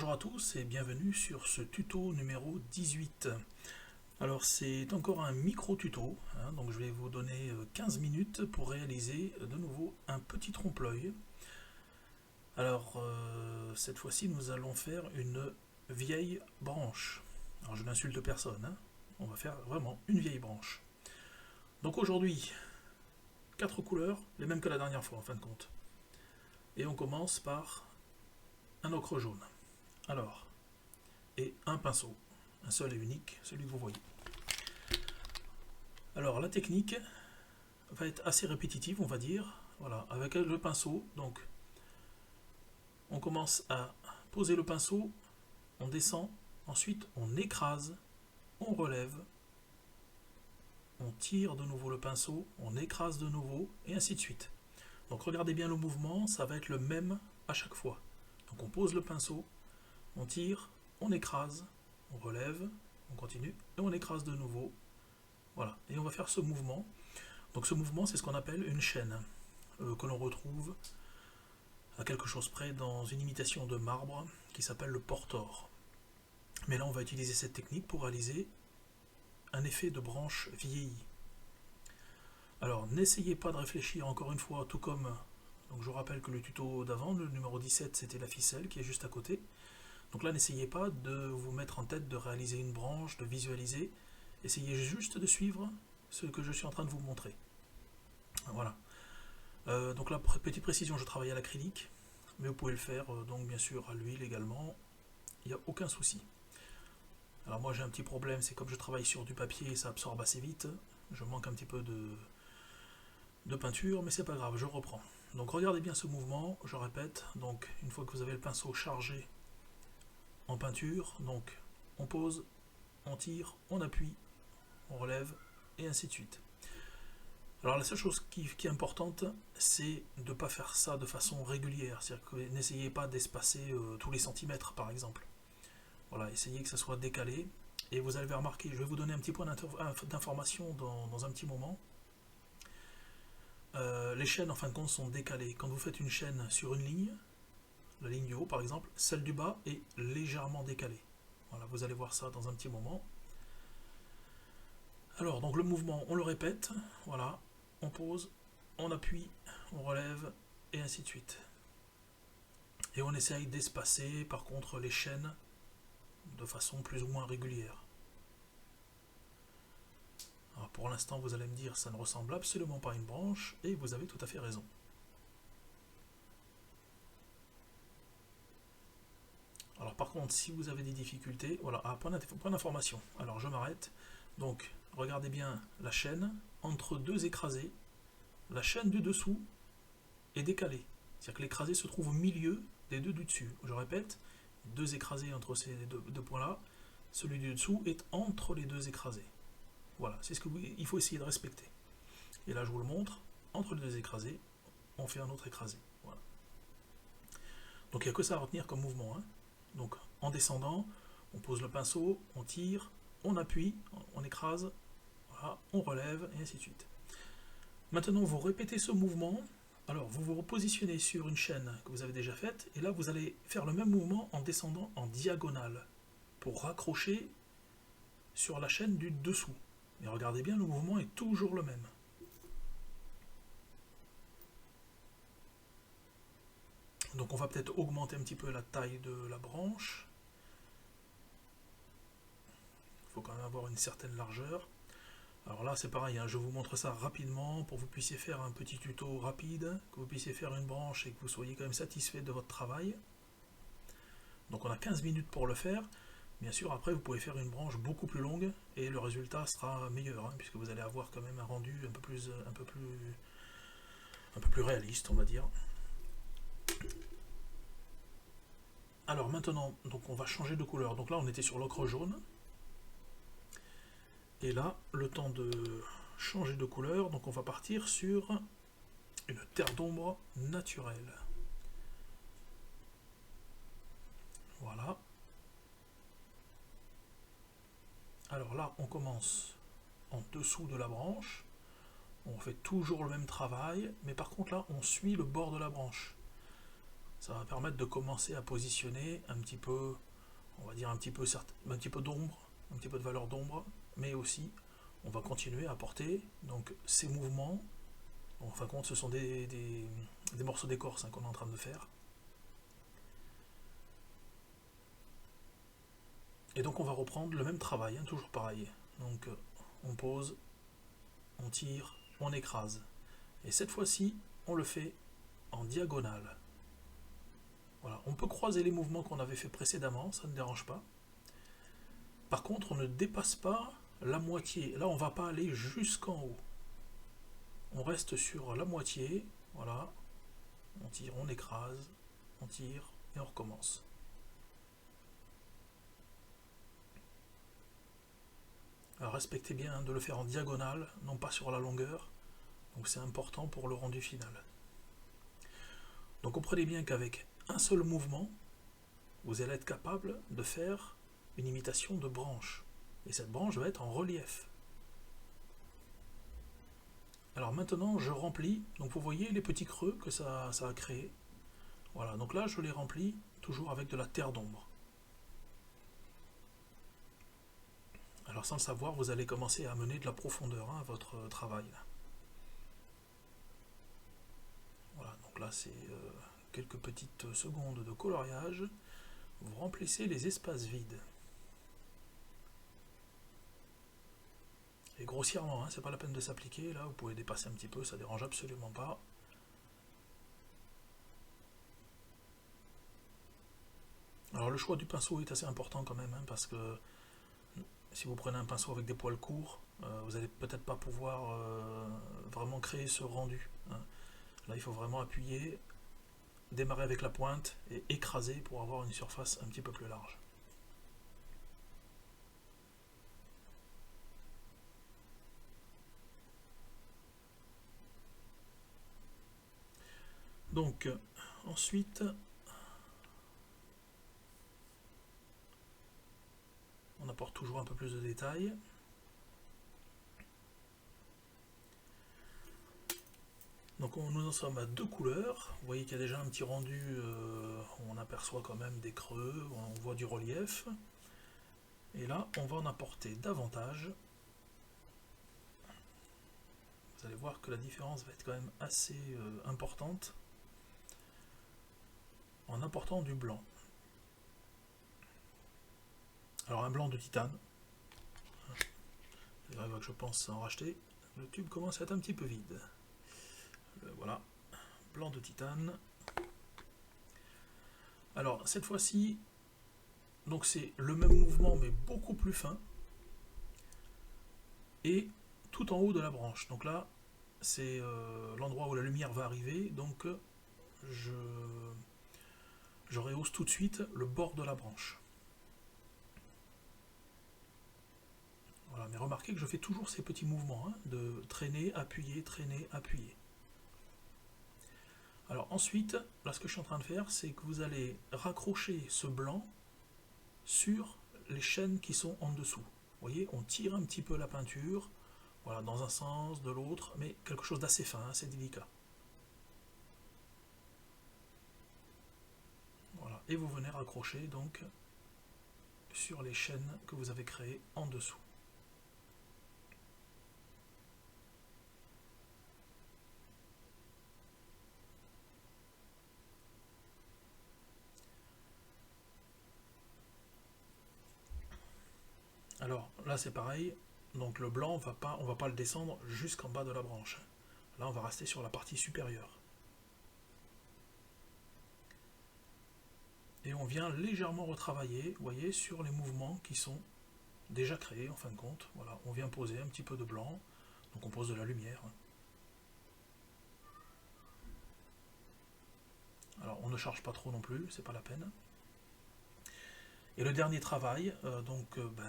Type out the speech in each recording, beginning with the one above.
Bonjour à tous et bienvenue sur ce tuto numéro 18. Alors c'est encore un micro tuto, donc je vais vous donner 15 minutes pour réaliser de nouveau un petit trompe-l'œil. Alors cette fois-ci nous allons faire une vieille branche. Alors je n'insulte personne, on va faire vraiment une vieille branche. Donc aujourd'hui, 4 couleurs, les mêmes que la dernière fois en fin de compte. Et on commence par un ocre jaune. Alors, et un pinceau, un seul et unique, celui que vous voyez. Alors la technique va être assez répétitive, on va dire. Voilà, avec le pinceau, donc on commence à poser le pinceau, on descend, ensuite on écrase, on relève, on tire de nouveau le pinceau, on écrase de nouveau, et ainsi de suite. Donc regardez bien le mouvement, ça va être le même à chaque fois. Donc on pose le pinceau, on tire, on écrase, on relève, on continue, et on écrase de nouveau. Voilà, et on va faire ce mouvement. Donc ce mouvement, c'est ce qu'on appelle une chaîne, que l'on retrouve à quelque chose près dans une imitation de marbre qui s'appelle le portor. Mais là, on va utiliser cette technique pour réaliser un effet de branche vieillie. Alors, n'essayez pas de réfléchir encore une fois, tout comme... Donc je vous rappelle que le tuto d'avant, le numéro 17, c'était la ficelle qui est juste à côté. Donc là, n'essayez pas de vous mettre en tête de réaliser une branche, de visualiser. Essayez juste de suivre ce que je suis en train de vous montrer. Voilà. Donc la petite précision, je travaille à l'acrylique, mais vous pouvez le faire donc bien sûr à l'huile également, il n'y a aucun souci. Alors moi j'ai un petit problème, c'est comme je travaille sur du papier, ça absorbe assez vite, je manque un petit peu de peinture, mais c'est pas grave, je reprends. Donc regardez bien ce mouvement, je répète, donc une fois que vous avez le pinceau chargé en peinture, donc on pose, on tire, on appuie, on relève, et ainsi de suite. Alors la seule chose qui est importante, c'est de ne pas faire ça de façon régulière, c'est-à-dire que n'essayez pas d'espacer tous les centimètres par exemple. Voilà, essayez que ça soit décalé, et vous allez remarquer, je vais vous donner un petit point d'information dans un petit moment. Les chaînes en fin de compte sont décalées. Quand vous faites une chaîne sur une ligne, la ligne du haut par exemple, celle du bas est légèrement décalée. Voilà, vous allez voir ça dans un petit moment. Alors donc le mouvement, on le répète, voilà. On pose, on appuie, on relève, et ainsi de suite. Et on essaye d'espacer par contre les chaînes de façon plus ou moins régulière. Alors pour l'instant vous allez me dire ça ne ressemble absolument pas à une branche, et vous avez tout à fait raison. Alors par contre si vous avez des difficultés, voilà, point d'information, alors je m'arrête. Donc regardez bien la chaîne, entre deux écrasés, la chaîne du dessous est décalée. C'est-à-dire que l'écrasé se trouve au milieu des deux du dessus. Je répète, deux écrasés entre ces deux points-là, celui du dessous est entre les deux écrasés. Voilà, c'est ce qu'il faut essayer de respecter. Et là, je vous le montre, entre les deux écrasés, on fait un autre écrasé. Voilà. Donc il n'y a que ça à retenir comme mouvement. Donc en descendant, on pose le pinceau, on tire, on appuie, on écrase, voilà, on relève, et ainsi de suite. Maintenant, vous répétez ce mouvement. Alors, vous vous repositionnez sur une chaîne que vous avez déjà faite, et là, vous allez faire le même mouvement en descendant en diagonale, pour raccrocher sur la chaîne du dessous. Et regardez bien, le mouvement est toujours le même. Donc on va peut-être augmenter un petit peu la taille de la branche. Il faut quand même avoir une certaine largeur. Alors là c'est pareil, je vous montre ça rapidement pour que vous puissiez faire un petit tuto rapide, que vous puissiez faire une branche et que vous soyez quand même satisfait de votre travail. Donc on a 15 minutes pour le faire. Bien sûr après vous pouvez faire une branche beaucoup plus longue et le résultat sera meilleur, puisque vous allez avoir quand même un rendu un peu plus réaliste, on va dire. Alors maintenant, donc on va changer de couleur. Donc là on était sur l'ocre jaune. Et là, le temps de changer de couleur, donc on va partir sur une terre d'ombre naturelle. Voilà. Alors là, on commence en dessous de la branche. On fait toujours le même travail, mais par contre là, on suit le bord de la branche. Ça va permettre de commencer à positionner un petit peu, on va dire un petit peu d'ombre, un petit peu de valeur d'ombre, mais aussi on va continuer à apporter donc ces mouvements. En fin de compte, ce sont des morceaux d'écorce qu'on est en train de faire. Et donc on va reprendre le même travail, toujours pareil. Donc on pose, on tire, on écrase. Et cette fois-ci, on le fait en diagonale. Voilà, on peut croiser les mouvements qu'on avait fait précédemment, ça ne dérange pas. Par contre, on ne dépasse pas la moitié. Là, on ne va pas aller jusqu'en haut. On reste sur la moitié, voilà. On tire, on écrase, on tire et on recommence. Alors respectez bien de le faire en diagonale, non pas sur la longueur. Donc c'est important pour le rendu final. Donc comprenez bien qu'avec un seul mouvement, vous allez être capable de faire une imitation de branche. Et cette branche va être en relief. Alors maintenant, je remplis. Donc vous voyez les petits creux que ça a créé. Voilà, donc là, je les remplis toujours avec de la terre d'ombre. Alors sans le savoir, vous allez commencer à amener de la profondeur à votre travail. Voilà, donc là, c'est quelques petites secondes de coloriage. Vous remplissez les espaces vides. Et grossièrement, c'est pas la peine de s'appliquer, là vous pouvez dépasser un petit peu, ça dérange absolument pas. Alors le choix du pinceau est assez important quand même, parce que si vous prenez un pinceau avec des poils courts, vous n'allez peut-être pas pouvoir vraiment créer ce rendu. Là il faut vraiment appuyer, démarrer avec la pointe et écraser pour avoir une surface un petit peu plus large. Donc ensuite, on apporte toujours un peu plus de détails. Donc nous en sommes à 2 couleurs. Vous voyez qu'il y a déjà un petit rendu, on aperçoit quand même des creux, on voit du relief. Et là, on va en apporter davantage. Vous allez voir que la différence va être quand même assez importante en apportant du blanc. Alors un blanc de titane. C'est vrai que je pense en racheter. Le tube commence à être un petit peu vide. Voilà, blanc de titane. Alors cette fois-ci, donc c'est le même mouvement mais beaucoup plus fin et tout en haut de la branche. Donc là, c'est l'endroit où la lumière va arriver. Donc je rehausse tout de suite le bord de la branche. Voilà, mais remarquez que je fais toujours ces petits mouvements de traîner, appuyer, traîner, appuyer. Alors ensuite, là ce que je suis en train de faire, c'est que vous allez raccrocher ce blanc sur les chaînes qui sont en dessous. Vous voyez, on tire un petit peu la peinture, voilà, dans un sens, de l'autre, mais quelque chose d'assez fin, assez délicat. Voilà, et vous venez raccrocher donc sur les chaînes que vous avez créées en dessous. Alors là c'est pareil, donc le blanc on va pas le descendre jusqu'en bas de la branche. Là on va rester sur la partie supérieure. Et on vient légèrement retravailler, vous voyez, sur les mouvements qui sont déjà créés en fin de compte. Voilà, on vient poser un petit peu de blanc, donc on pose de la lumière. Alors on ne charge pas trop non plus, c'est pas la peine. Et le dernier travail,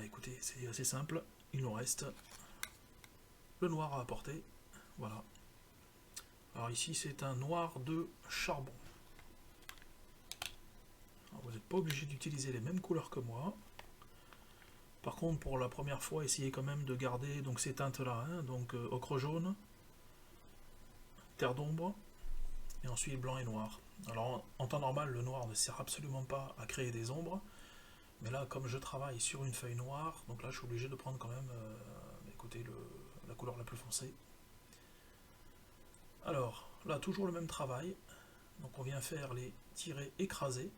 écoutez, c'est assez simple, il nous reste le noir à apporter. Voilà. Alors ici c'est un noir de charbon. Alors, vous n'êtes pas obligé d'utiliser les mêmes couleurs que moi. Par contre, pour la première fois, essayez quand même de garder donc ces teintes-là, ocre jaune, terre d'ombre, et ensuite blanc et noir. Alors en temps normal, le noir ne sert absolument pas à créer des ombres, mais là, comme je travaille sur une feuille noire, donc là je suis obligé de prendre quand même, écoutez, la couleur la plus foncée. Alors là, toujours le même travail, donc on vient faire les tirés écrasés,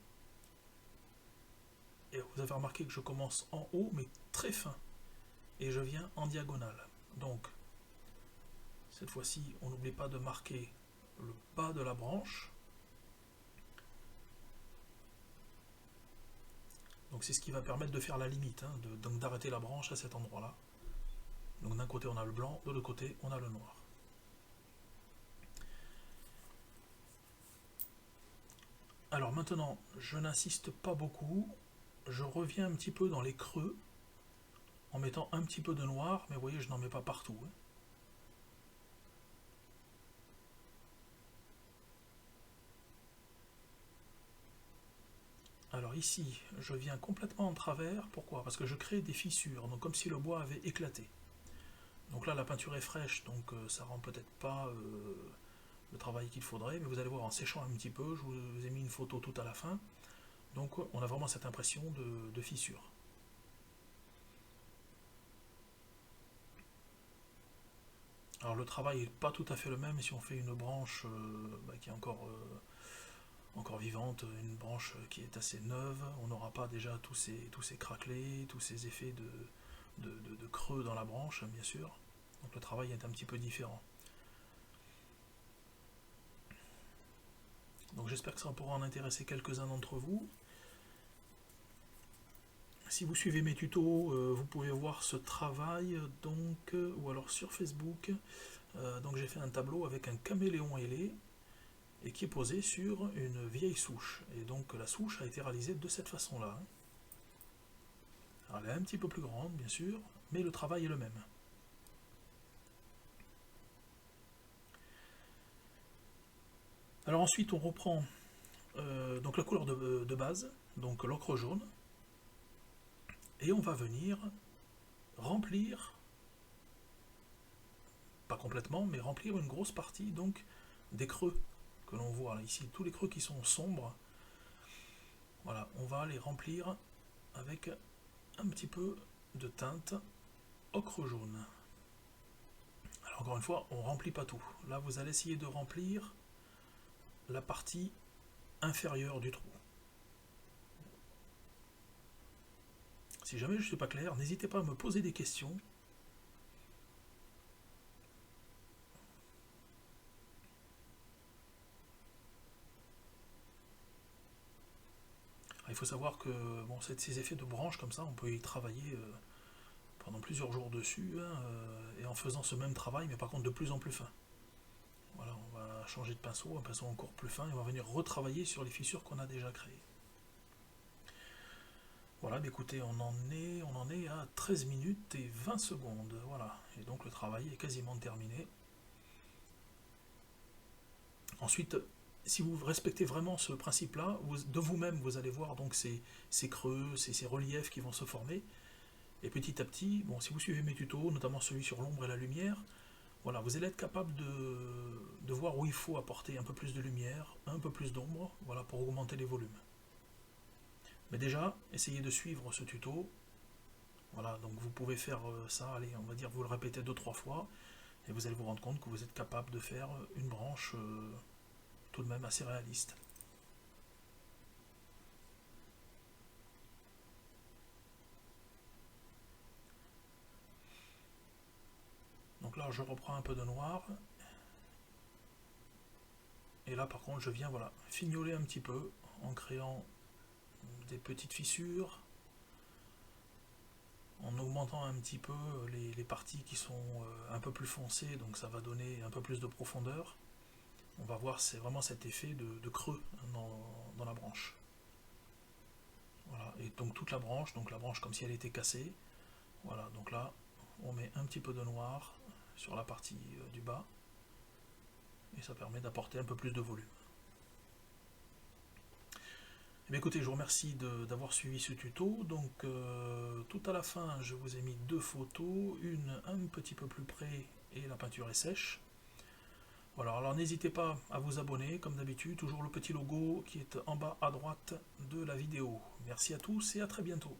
et vous avez remarqué que je commence en haut, mais très fin, et je viens en diagonale. Donc cette fois-ci, on n'oublie pas de marquer le bas de la branche. Donc c'est ce qui va permettre de faire la limite, hein, donc d'arrêter la branche à cet endroit-là. Donc d'un côté on a le blanc, de l'autre côté on a le noir. Alors maintenant, je n'insiste pas beaucoup, je reviens un petit peu dans les creux en mettant un petit peu de noir, mais vous voyez, je n'en mets pas partout, hein. Alors ici, je viens complètement en travers, pourquoi? Parce que je crée des fissures, donc comme si le bois avait éclaté. Donc là, la peinture est fraîche, donc ça rend peut-être pas le travail qu'il faudrait, mais vous allez voir en séchant un petit peu, je vous ai mis une photo tout à la fin, donc on a vraiment cette impression de fissure. Alors le travail n'est pas tout à fait le même si on fait une branche qui est encore vivante, une branche qui est assez neuve, on n'aura pas déjà tous ces craquelés, tous ces effets de creux dans la branche, bien sûr. Donc le travail est un petit peu différent. Donc j'espère que ça pourra en intéresser quelques-uns d'entre vous. Si vous suivez mes tutos, vous pouvez voir ce travail, donc, ou alors sur Facebook. Donc j'ai fait un tableau avec un caméléon ailé et qui est posé sur une vieille souche. Et donc la souche a été réalisée de cette façon-là. Alors, elle est un petit peu plus grande, bien sûr, mais le travail est le même. Alors ensuite, on reprend donc la couleur de base, donc l'ocre jaune, et on va venir remplir, pas complètement, mais remplir une grosse partie donc des creux que l'on voit là, ici, tous les creux qui sont sombres. Voilà, on va les remplir avec un petit peu de teinte ocre jaune. Alors encore une fois, on ne remplit pas tout. Là, vous allez essayer de remplir la partie inférieure du trou. Si jamais je ne suis pas clair, n'hésitez pas à me poser des questions. Il faut savoir que bon, ces effets de branche comme ça, on peut y travailler pendant plusieurs jours dessus, hein, et en faisant ce même travail, mais par contre de plus en plus fin. Voilà, on va changer de pinceau, un pinceau encore plus fin, et on va venir retravailler sur les fissures qu'on a déjà créées. Voilà, écoutez, on en est à 13 minutes et 20 secondes. Voilà, et donc le travail est quasiment terminé. Ensuite, si vous respectez vraiment ce principe-là, de vous-même, vous allez voir donc ces creux, ces reliefs qui vont se former. Et petit à petit, bon, si vous suivez mes tutos, notamment celui sur l'ombre et la lumière, voilà, vous allez être capable de voir où il faut apporter un peu plus de lumière, un peu plus d'ombre, voilà, pour augmenter les volumes. Mais déjà, essayez de suivre ce tuto. Voilà, donc vous pouvez faire ça, allez, on va dire, vous le répétez 2-3 fois, et vous allez vous rendre compte que vous êtes capable de faire une branche tout de même assez réaliste. Donc là, je reprends un peu de noir, et là, par contre, je viens, voilà, fignoler un petit peu en créant des petites fissures, en augmentant un petit peu les parties qui sont un peu plus foncées, donc ça va donner un peu plus de profondeur. On va voir, c'est vraiment cet effet de creux dans la branche. Voilà, et donc toute la branche comme si elle était cassée. Voilà, donc là, on met un petit peu de noir sur la partie du bas, et ça permet d'apporter un peu plus de volume. Eh bien, écoutez, je vous remercie d'avoir suivi ce tuto. Donc tout à la fin, je vous ai mis 2 photos, une un petit peu plus près et la peinture est sèche. Voilà, alors n'hésitez pas à vous abonner, comme d'habitude, toujours le petit logo qui est en bas à droite de la vidéo. Merci à tous et à très bientôt.